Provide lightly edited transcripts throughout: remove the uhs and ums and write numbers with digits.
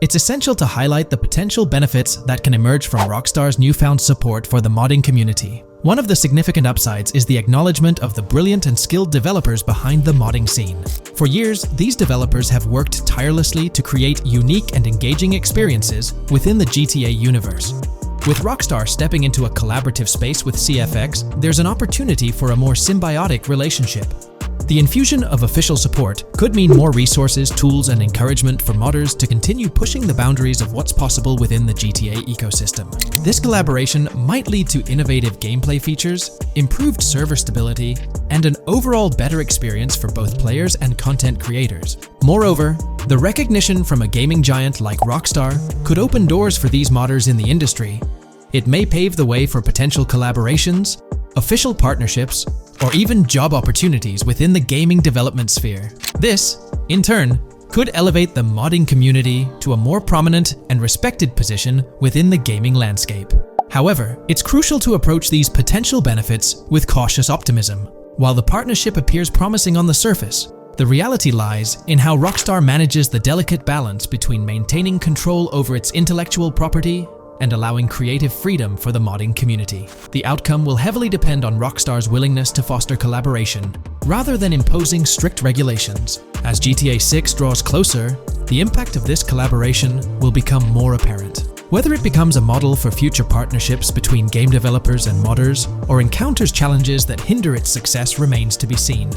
it's essential to highlight the potential benefits that can emerge from Rockstar's newfound support for the modding community. One of the significant upsides is the acknowledgement of the brilliant and skilled developers behind the modding scene. For years, these developers have worked tirelessly to create unique and engaging experiences within the GTA universe. With Rockstar stepping into a collaborative space with CFX, there's an opportunity for a more symbiotic relationship. The infusion of official support could mean more resources, tools, and encouragement for modders to continue pushing the boundaries of what's possible within the GTA ecosystem. This collaboration might lead to innovative gameplay features, improved server stability, and an overall better experience for both players and content creators. Moreover, the recognition from a gaming giant like Rockstar could open doors for these modders in the industry. It may pave the way for potential collaborations, official partnerships, or even job opportunities within the gaming development sphere. This, in turn, could elevate the modding community to a more prominent and respected position within the gaming landscape. However, it's crucial to approach these potential benefits with cautious optimism. While the partnership appears promising on the surface, the reality lies in how Rockstar manages the delicate balance between maintaining control over its intellectual property and allowing creative freedom for the modding community. The outcome will heavily depend on Rockstar's willingness to foster collaboration, rather than imposing strict regulations. As GTA 6 draws closer, the impact of this collaboration will become more apparent. Whether it becomes a model for future partnerships between game developers and modders, or encounters challenges that hinder its success remains to be seen.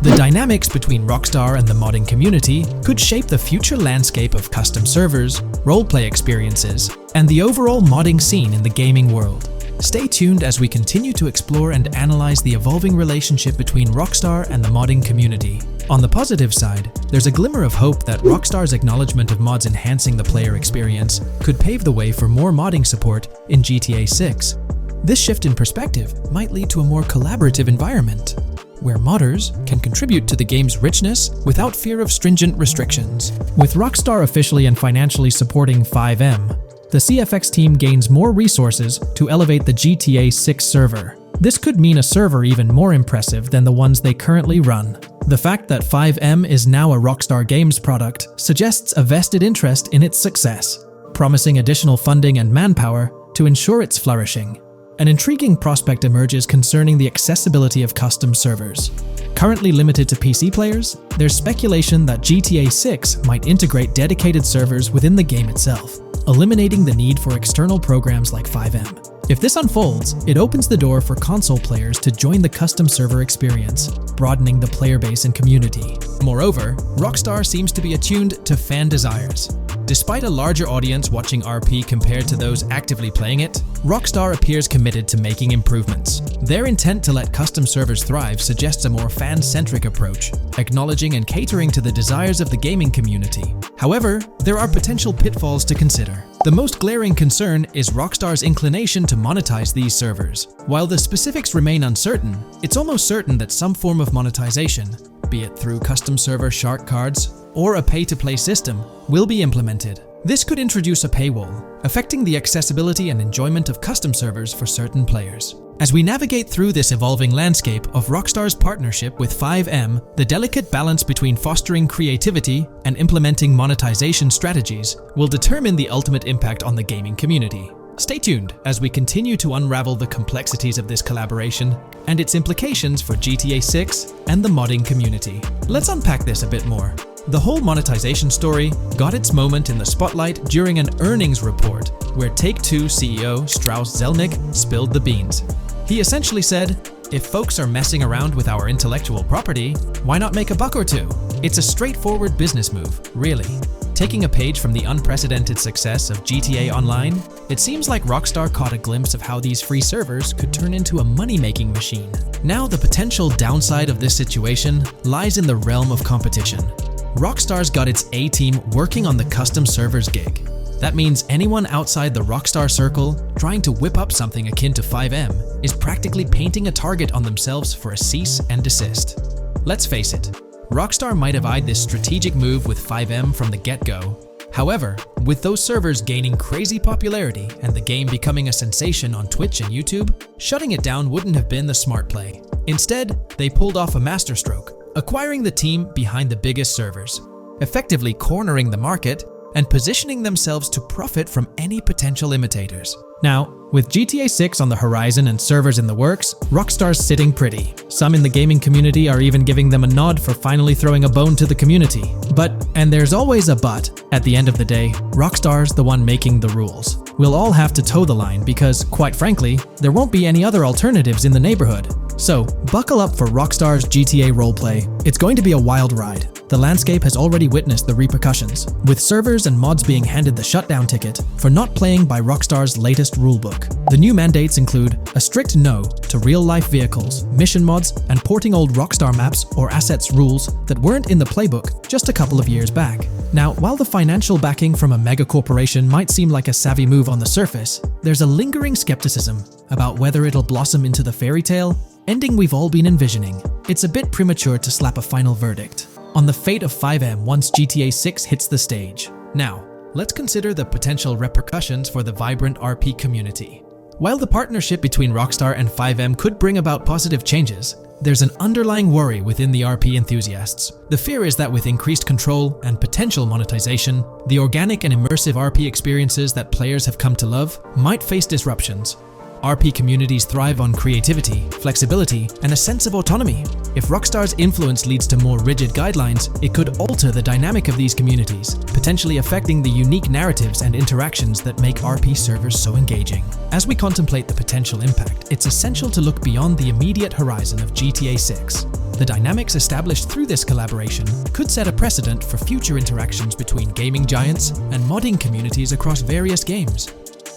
The dynamics between Rockstar and the modding community could shape the future landscape of custom servers, roleplay experiences, and the overall modding scene in the gaming world. Stay tuned as we continue to explore and analyze the evolving relationship between Rockstar and the modding community. On the positive side, there's a glimmer of hope that Rockstar's acknowledgement of mods enhancing the player experience could pave the way for more modding support in GTA 6. This shift in perspective might lead to a more collaborative environment, where modders can contribute to the game's richness without fear of stringent restrictions. With Rockstar officially and financially supporting FiveM, the CFX team gains more resources to elevate the GTA 6 server. This could mean a server even more impressive than the ones they currently run. The fact that FiveM is now a Rockstar Games product suggests a vested interest in its success, promising additional funding and manpower to ensure its flourishing. An intriguing prospect emerges concerning the accessibility of custom servers. Currently limited to PC players, there's speculation that GTA 6 might integrate dedicated servers within the game itself, eliminating the need for external programs like FiveM. If this unfolds, it opens the door for console players to join the custom server experience, broadening the player base and community. Moreover, Rockstar seems to be attuned to fan desires. Despite a larger audience watching RP compared to those actively playing it, Rockstar appears committed to making improvements. Their intent to let custom servers thrive suggests a more fan-centric approach, acknowledging and catering to the desires of the gaming community. However, there are potential pitfalls to consider. The most glaring concern is Rockstar's inclination to monetize these servers. While the specifics remain uncertain, it's almost certain that some form of monetization, be it through custom server shark cards or a pay-to-play system, will be implemented. This could introduce a paywall, affecting the accessibility and enjoyment of custom servers for certain players. As we navigate through this evolving landscape of Rockstar's partnership with FiveM, the delicate balance between fostering creativity and implementing monetization strategies will determine the ultimate impact on the gaming community. Stay tuned as we continue to unravel the complexities of this collaboration and its implications for GTA 6 and the modding community. Let's unpack this a bit more. The whole monetization story got its moment in the spotlight during an earnings report where Take-Two CEO Strauss Zelnick spilled the beans. He essentially said, "If folks are messing around with our intellectual property, why not make a buck or two?" It's a straightforward business move, really. Taking a page from the unprecedented success of GTA Online, it seems like Rockstar caught a glimpse of how these free servers could turn into a money-making machine. Now, the potential downside of this situation lies in the realm of competition. Rockstar's got its A-team working on the custom servers gig. That means anyone outside the Rockstar circle trying to whip up something akin to FiveM is practically painting a target on themselves for a cease and desist. Let's face it, Rockstar might have eyed this strategic move with FiveM from the get-go. However, with those servers gaining crazy popularity and the game becoming a sensation on Twitch and YouTube, shutting it down wouldn't have been the smart play. Instead, they pulled off a masterstroke, acquiring the team behind the biggest servers, effectively cornering the market and positioning themselves to profit from any potential imitators. Now, with GTA 6 on the horizon and servers in the works, Rockstar's sitting pretty. Some in the gaming community are even giving them a nod for finally throwing a bone to the community. But, and there's always a but, at the end of the day, Rockstar's the one making the rules. We'll all have to toe the line because, quite frankly, there won't be any other alternatives in the neighborhood. So, buckle up for Rockstar's GTA roleplay. It's going to be a wild ride. The landscape has already witnessed the repercussions, with servers and mods being handed the shutdown ticket for not playing by Rockstar's latest rulebook. The new mandates include a strict no to real-life vehicles, mission mods, and porting old Rockstar maps or assets rules that weren't in the playbook just a couple of years back. Now, while the financial backing from a mega corporation might seem like a savvy move on the surface, there's a lingering skepticism about whether it'll blossom into the fairy tale ending we've all been envisioning. It's a bit premature to slap a final verdict on the fate of FiveM once GTA 6 hits the stage. Now, let's consider the potential repercussions for the vibrant RP community. While the partnership between Rockstar and FiveM could bring about positive changes, there's an underlying worry within the RP enthusiasts. The fear is that with increased control and potential monetization, the organic and immersive RP experiences that players have come to love might face disruptions. RP communities thrive on creativity, flexibility, and a sense of autonomy. If Rockstar's influence leads to more rigid guidelines, it could alter the dynamic of these communities, potentially affecting the unique narratives and interactions that make RP servers so engaging. As we contemplate the potential impact, it's essential to look beyond the immediate horizon of GTA 6. The dynamics established through this collaboration could set a precedent for future interactions between gaming giants and modding communities across various games.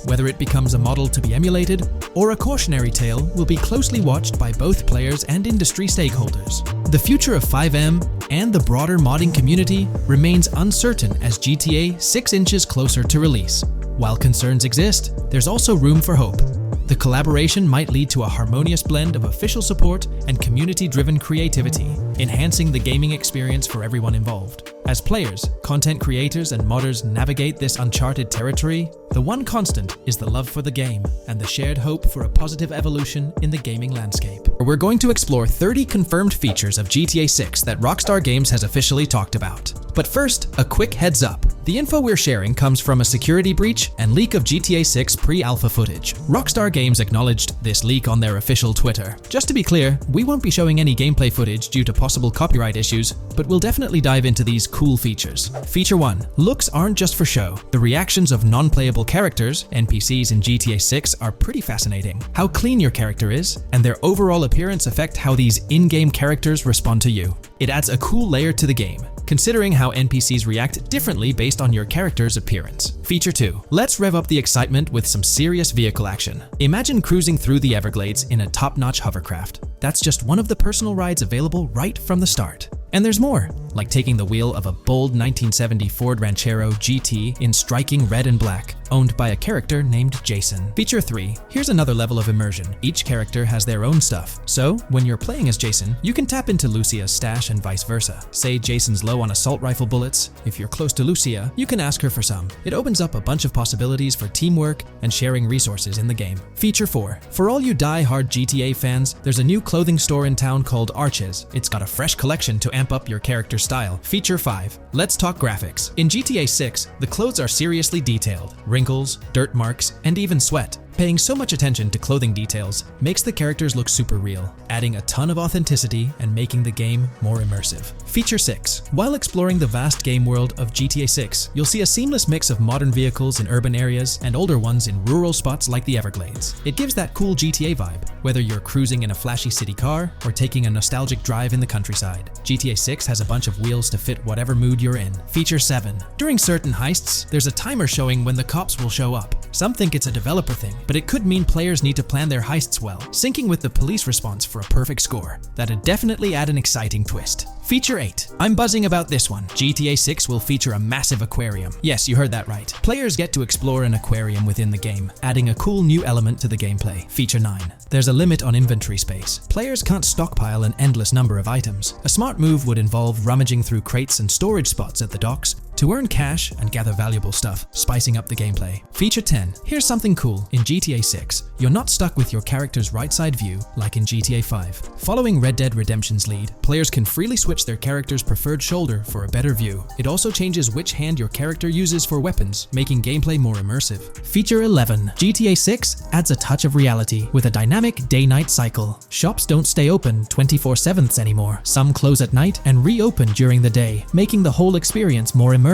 Whether it becomes a model to be emulated or a cautionary tale will be closely watched by both players and industry stakeholders. The future of FiveM and the broader modding community remains uncertain as GTA 6 inches closer to release. While concerns exist, there's also room for hope. The collaboration might lead to a harmonious blend of official support and community-driven creativity, enhancing the gaming experience for everyone involved. As players, content creators, and modders navigate this uncharted territory, the one constant is the love for the game and the shared hope for a positive evolution in the gaming landscape. We're going to explore 30 confirmed features of GTA 6 that Rockstar Games has officially talked about. But first, a quick heads up. The info we're sharing comes from a security breach and leak of GTA 6 pre-alpha footage. Rockstar Games acknowledged this leak on their official Twitter. Just to be clear, we won't be showing any gameplay footage due to possible copyright issues, but we'll definitely dive into these cool features. Feature 1. Looks aren't just for show. The reactions of non-playable characters, NPCs in GTA 6, are pretty fascinating. How clean your character is, and their overall appearance affect how these in-game characters respond to you. It adds a cool layer to the game, considering how NPCs react differently based on your character's appearance. Feature 2. Let's rev up the excitement with some serious vehicle action. Imagine cruising through the Everglades in a top-notch hovercraft. That's just one of the personal rides available right from the start. And there's more, like taking the wheel of a bold 1970 Ford Ranchero GT in striking red and black, owned by a character named Jason. Feature 3. Here's another level of immersion. Each character has their own stuff, so when you're playing as Jason, you can tap into Lucia's stash and vice versa. Say Jason's low on assault rifle bullets. If you're close to Lucia, you can ask her for some. It opens up a bunch of possibilities for teamwork and sharing resources in the game. Feature 4. For all you die-hard GTA fans, there's a new clothing store in town called Arches. It's got a fresh collection to amp up your character's style. Feature 5. Let's talk graphics. In GTA 6, the clothes are seriously detailed. Wrinkles, dirt marks, and even sweat. Paying so much attention to clothing details makes the characters look super real, adding a ton of authenticity and making the game more immersive. Feature 6. While exploring the vast game world of GTA 6, you'll see a seamless mix of modern vehicles in urban areas and older ones in rural spots like the Everglades. It gives that cool GTA vibe, whether you're cruising in a flashy city car or taking a nostalgic drive in the countryside. GTA 6 has a bunch of wheels to fit whatever mood you're in. Feature 7. During certain heists, there's a timer showing when the cops will show up. Some think it's a developer thing, but it could mean players need to plan their heists well, syncing with the police response for a perfect score. That'd definitely add an exciting twist. Feature 8. I'm buzzing about this one. GTA 6 will feature a massive aquarium. Yes, you heard that right. Players get to explore an aquarium within the game, adding a cool new element to the gameplay. Feature 9. There's a limit on inventory space. Players can't stockpile an endless number of items. A smart move would involve rummaging through crates and storage spots at the docks to earn cash and gather valuable stuff, spicing up the gameplay. Feature 10. Here's something cool. In GTA 6, you're not stuck with your character's right side view like in GTA 5. Following Red Dead Redemption's lead, players can freely switch their character's preferred shoulder for a better view. It also changes which hand your character uses for weapons, making gameplay more immersive. Feature 11. GTA 6 adds a touch of reality with a dynamic day-night cycle. Shops don't stay open 24/7 anymore. Some close at night and reopen during the day, making the whole experience more immersive.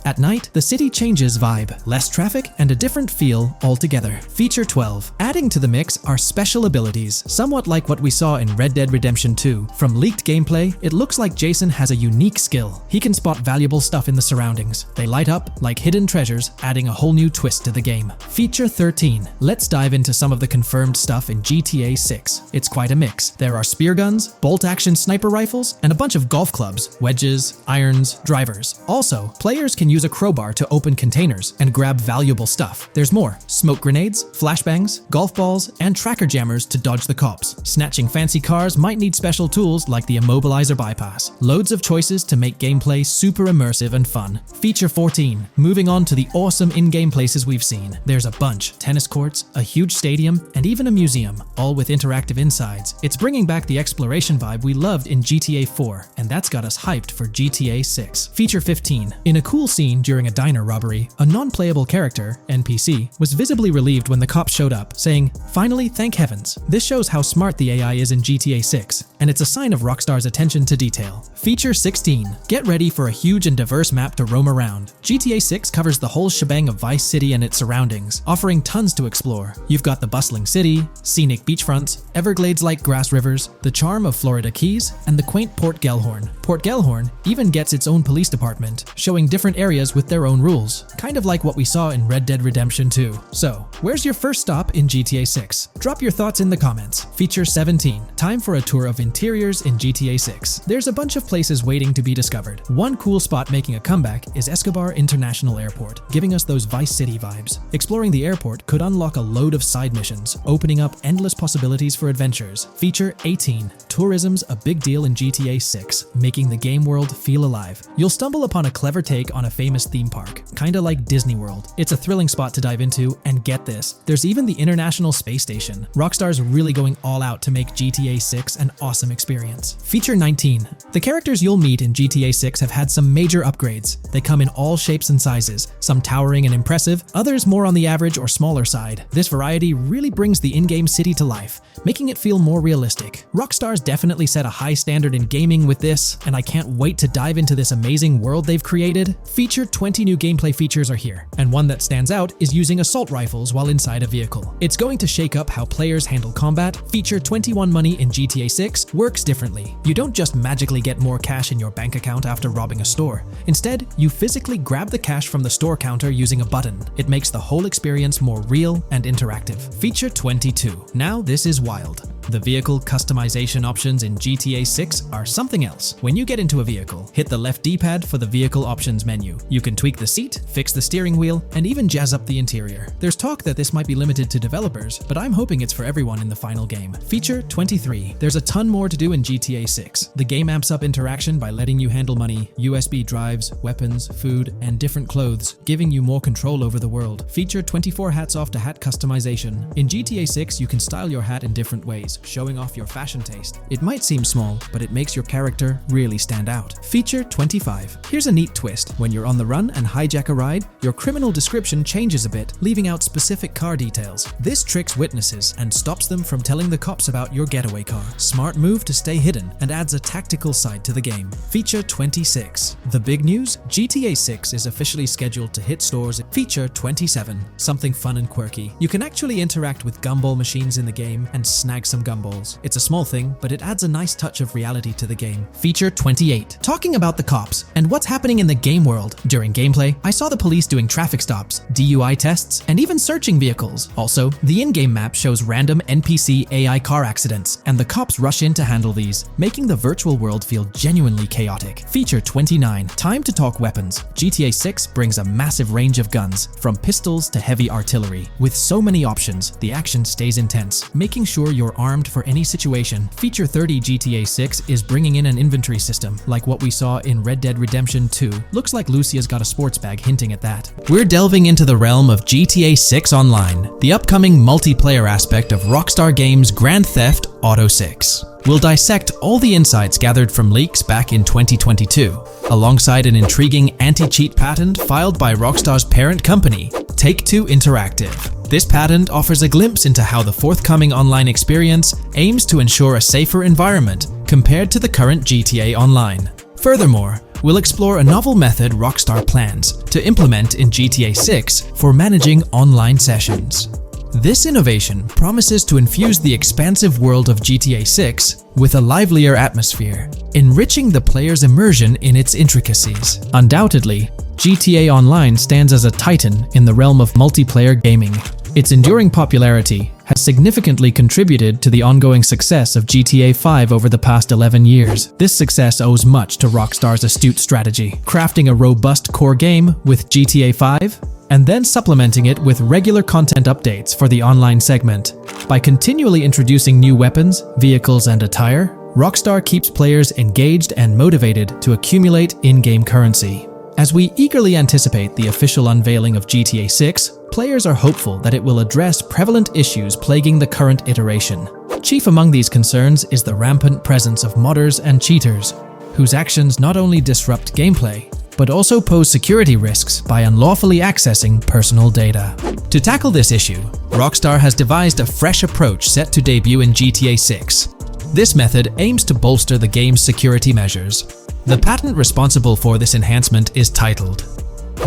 At night, the city changes vibe, less traffic, and a different feel altogether. Feature 12. Adding to the mix are special abilities, somewhat like what we saw in Red Dead Redemption 2. From leaked gameplay, it looks like Jason has a unique skill. He can spot valuable stuff in the surroundings. They light up like hidden treasures, adding a whole new twist to the game. Feature 13. Let's dive into some of the confirmed stuff in GTA 6. It's quite a mix. There are spear guns, bolt-action sniper rifles, and a bunch of golf clubs, wedges, irons, drivers. Also, players can use a crowbar to open containers and grab valuable stuff. There's more: smoke grenades, flashbangs, golf balls, and tracker jammers to dodge the cops. Snatching fancy cars might need special tools like the immobilizer bypass. Loads of choices to make gameplay super immersive and fun. Feature 14. Moving on to the awesome in-game places we've seen. There's a bunch: tennis courts, a huge stadium, and even a museum, all with interactive insides. It's bringing back the exploration vibe we loved in GTA 4, and that's got us hyped for GTA 6. Feature 15. In a cool scene during a diner robbery, a non-playable character, NPC, was visibly relieved when the cops showed up, saying, "Finally, thank heavens." This shows how smart the AI is in GTA 6, and it's a sign of Rockstar's attention to detail. Feature 16. Get ready for a huge and diverse map to roam around. GTA 6 covers the whole shebang of Vice City and its surroundings, offering tons to explore. You've got the bustling city, scenic beachfronts, Everglades-like grass rivers, the charm of Florida Keys, and the quaint Port Gellhorn. Port Gellhorn even gets its own police department, showing different areas with their own rules, kind of like what we saw in Red Dead Redemption 2. So, where's your first stop in GTA 6? Drop your thoughts in the comments. Feature 17. Time for a tour of interiors in GTA 6. There's a bunch of places waiting to be discovered. One cool spot making a comeback is Escobar International Airport, giving us those Vice City vibes. Exploring the airport could unlock a load of side missions, opening up endless possibilities for adventures. Feature 18. Tourism's a big deal in GTA 6, making the game world feel alive. You'll stumble upon a clever take on a famous theme park, kinda like Disney World. It's a thrilling spot to dive into, and get this, there's even the International Space Station. Rockstar's really going all out to make GTA 6 an awesome experience. Feature 19. The characters you'll meet in GTA 6 have had some major upgrades. They come in all shapes and sizes, some towering and impressive, others more on the average or smaller side. This variety really brings the in-game city to life, making it feel more realistic. Rockstar's definitely set a high standard in gaming with this, and I can't wait to dive into this amazing world they've created. Feature 20 new gameplay features are here, and one that stands out is using assault rifles while inside a vehicle. It's going to shake up how players handle combat. Feature 21 money in GTA 6 works differently. You don't just magically get more cash in your bank account after robbing a store. Instead, you physically grab the cash from the store counter using a button. It makes the whole experience more real and interactive. Feature 22. Now this is wild. The vehicle customization options in GTA 6 are something else. When you get into a vehicle, hit the left D-pad for the vehicle options menu. You can tweak the seat, fix the steering wheel, and even jazz up the interior. There's talk that this might be limited to developers, but I'm hoping it's for everyone in the final game. Feature 23. There's a ton more to do in GTA 6. The game amps up interaction by letting you handle money, USB drives, weapons, food, and different clothes, giving you more control over the world. Feature 24 hats off to hat customization. In GTA 6, you can style your hat in different ways, showing off your fashion taste. It might seem small, but it makes your character really stand out. Feature 25. Here's a neat twist. When you're on the run and hijack a ride, your criminal description changes a bit, leaving out specific car details. This tricks witnesses and stops them from telling the cops about your getaway car. Smart move to stay hidden and adds a tactical side to the game. Feature 26. The big news? GTA 6 is officially scheduled to hit stores at Feature 27. Something fun and quirky. You can actually interact with gumball machines in the game and snag some gumballs. It's a small thing, but it adds a nice touch of reality to the game. Feature 28. Talking about the cops and what's happening in the game world. During gameplay, I saw the police doing traffic stops, DUI tests, and even searching vehicles. Also, the in-game map shows random NPC AI car accidents, and the cops rush in to handle these, making the virtual world feel genuinely chaotic. Feature 29. Time to talk weapons. GTA 6 brings a massive range of guns, from pistols to heavy artillery. With so many options, the action stays intense, making sure you're armed armed for any situation. Feature 30 GTA 6 is bringing in an inventory system, like what we saw in Red Dead Redemption 2. Looks like Lucia's got a sports bag hinting at that. We're delving into the realm of GTA 6 Online, the upcoming multiplayer aspect of Rockstar Games' Grand Theft Auto 6. We'll dissect all the insights gathered from leaks back in 2022, alongside an intriguing anti-cheat patent filed by Rockstar's parent company, Take-Two Interactive. This patent offers a glimpse into how the forthcoming online experience aims to ensure a safer environment compared to the current GTA Online. Furthermore, we'll explore a novel method Rockstar plans to implement in GTA 6 for managing online sessions. This innovation promises to infuse the expansive world of GTA 6 with a livelier atmosphere, enriching the player's immersion in its intricacies. Undoubtedly, GTA Online stands as a titan in the realm of multiplayer gaming. Its enduring popularity has significantly contributed to the ongoing success of GTA 5 over the past 11 years. This success owes much to Rockstar's astute strategy, crafting a robust core game with GTA 5 and then supplementing it with regular content updates for the online segment. By continually introducing new weapons, vehicles, and attire, Rockstar keeps players engaged and motivated to accumulate in-game currency. As we eagerly anticipate the official unveiling of GTA 6, players are hopeful that it will address prevalent issues plaguing the current iteration. Chief among these concerns is the rampant presence of modders and cheaters, whose actions not only disrupt gameplay, but also pose security risks by unlawfully accessing personal data. To tackle this issue, Rockstar has devised a fresh approach set to debut in GTA 6. This method aims to bolster the game's security measures. The patent responsible for this enhancement is titled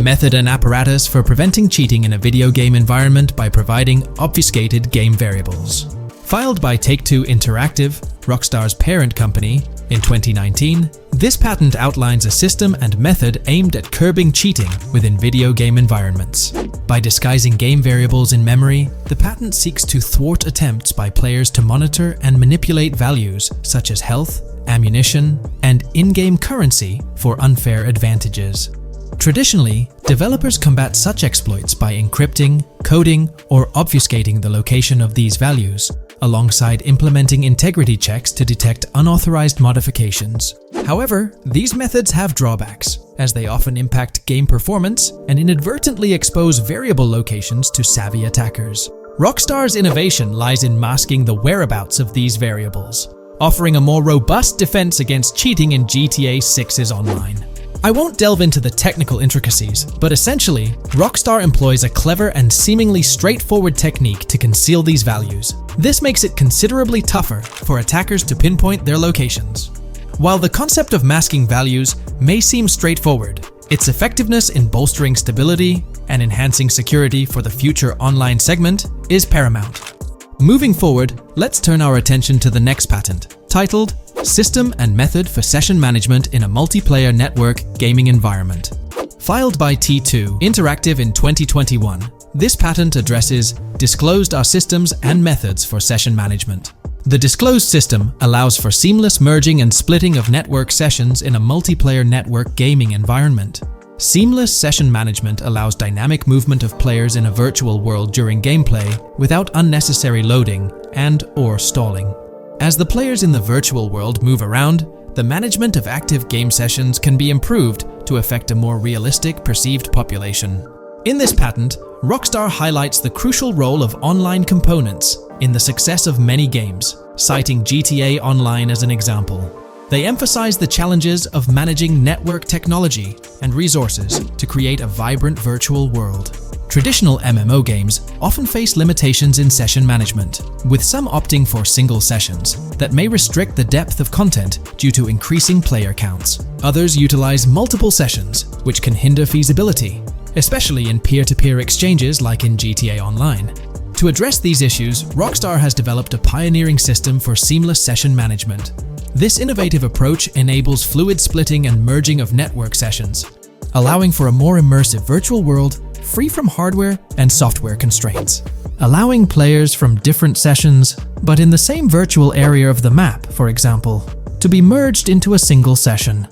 Method and Apparatus for Preventing Cheating in a Video Game Environment by Providing Obfuscated Game Variables. Filed by Take-Two Interactive, Rockstar's parent company, in 2019, this patent outlines a system and method aimed at curbing cheating within video game environments. By disguising game variables in memory, the patent seeks to thwart attempts by players to monitor and manipulate values such as health, ammunition, and in-game currency for unfair advantages. Traditionally, developers combat such exploits by encrypting, coding, or obfuscating the location of these values, alongside implementing integrity checks to detect unauthorized modifications. However, these methods have drawbacks, as they often impact game performance and inadvertently expose variable locations to savvy attackers. Rockstar's innovation lies in masking the whereabouts of these variables, offering a more robust defense against cheating in GTA 6's online. I won't delve into the technical intricacies, but essentially, Rockstar employs a clever and seemingly straightforward technique to conceal these values. This makes it considerably tougher for attackers to pinpoint their locations. While the concept of masking values may seem straightforward, its effectiveness in bolstering stability and enhancing security for the future online segment is paramount. Moving forward, let's turn our attention to the next patent, titled System and Method for Session Management in a Multiplayer Network Gaming Environment. Filed by T2 Interactive in 2021, this patent addresses disclosed are systems and methods for session management. The disclosed system allows for seamless merging and splitting of network sessions in a multiplayer network gaming environment. Seamless session management allows dynamic movement of players in a virtual world during gameplay without unnecessary loading and/or stalling. As the players in the virtual world move around, the management of active game sessions can be improved to affect a more realistic perceived population. In this patent, Rockstar highlights the crucial role of online components in the success of many games, citing GTA Online as an example. They emphasize the challenges of managing network technology and resources to create a vibrant virtual world. Traditional MMO games often face limitations in session management, with some opting for single sessions that may restrict the depth of content due to increasing player counts. Others utilize multiple sessions, which can hinder feasibility, especially in peer-to-peer exchanges like in GTA Online. To address these issues, Rockstar has developed a pioneering system for seamless session management. This innovative approach enables fluid splitting and merging of network sessions, allowing for a more immersive virtual world free from hardware and software constraints. Allowing players from different sessions, but in the same virtual area of the map, for example, to be merged into a single session.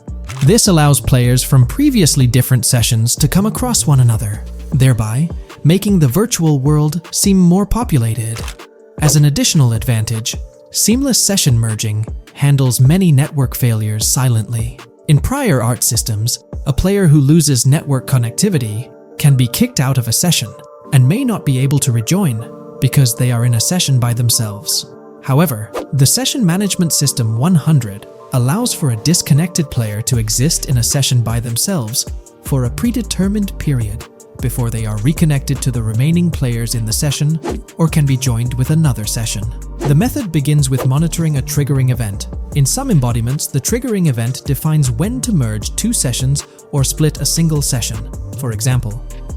This allows players from previously different sessions to come across one another, thereby making the virtual world seem more populated. As an additional advantage, seamless session merging handles many network failures silently. In prior art systems, a player who loses network connectivity can be kicked out of a session and may not be able to rejoin because they are in a session by themselves. However, the Session Management System 100 allows for a disconnected player to exist in a session by themselves for a predetermined period before they are reconnected to the remaining players in the session or can be joined with another session. The method begins with monitoring a triggering event. In some embodiments, the triggering event defines when to merge two sessions or split a single session. For example,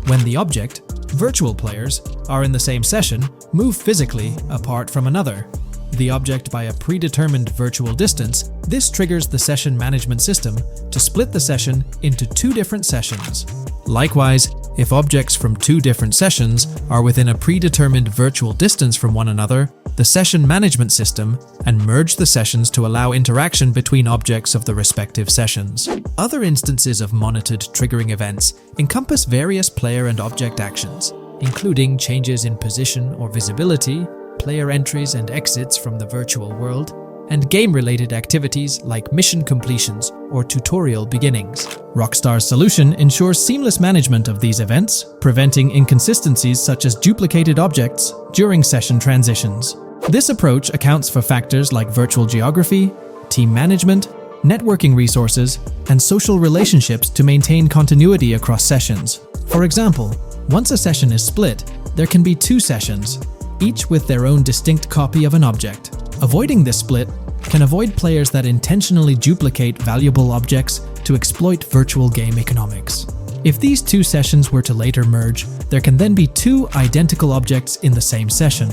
when the object, virtual players, are in the same session, move physically apart from another, the object by a predetermined virtual distance, this triggers the session management system to split the session into two different sessions. Likewise, if objects from two different sessions are within a predetermined virtual distance from one another, the session management system and merge the sessions to allow interaction between objects of the respective sessions. Other instances of monitored triggering events encompass various player and object actions, including changes in position or visibility, player entries and exits from the virtual world, and game-related activities like mission completions or tutorial beginnings. Rockstar's solution ensures seamless management of these events, preventing inconsistencies such as duplicated objects during session transitions. This approach accounts for factors like virtual geography, team management, networking resources, and social relationships to maintain continuity across sessions. For example, once a session is split, there can be two sessions, each with their own distinct copy of an object. Avoiding this split can avoid players that intentionally duplicate valuable objects to exploit virtual game economics. If these two sessions were to later merge, there can then be two identical objects in the same session.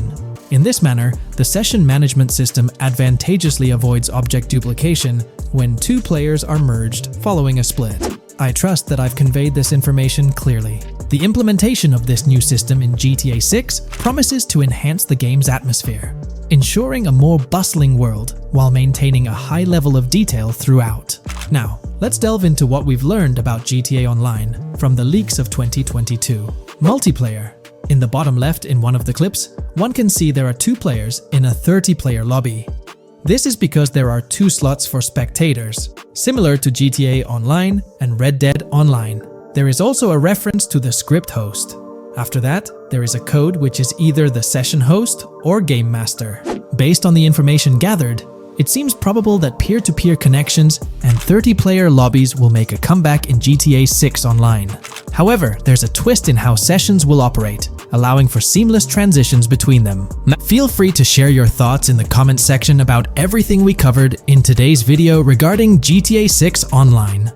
In this manner, the session management system advantageously avoids object duplication when two players are merged following a split. I trust that I've conveyed this information clearly. The implementation of this new system in GTA 6 promises to enhance the game's atmosphere, ensuring a more bustling world while maintaining a high level of detail throughout. Now, let's delve into what we've learned about GTA Online from the leaks of 2022. Multiplayer. In the bottom left in one of the clips, one can see there are two players in a 30-player lobby. This is because there are two slots for spectators, similar to GTA Online and Red Dead Online. There is also a reference to the script host. After that, there is a code which is either the session host or game master. Based on the information gathered, it seems probable that peer-to-peer connections and 30-player lobbies will make a comeback in GTA 6 Online. However, there's a twist in how sessions will operate, allowing for seamless transitions between them. Feel free to share your thoughts in the comments section about everything we covered in today's video regarding GTA 6 Online.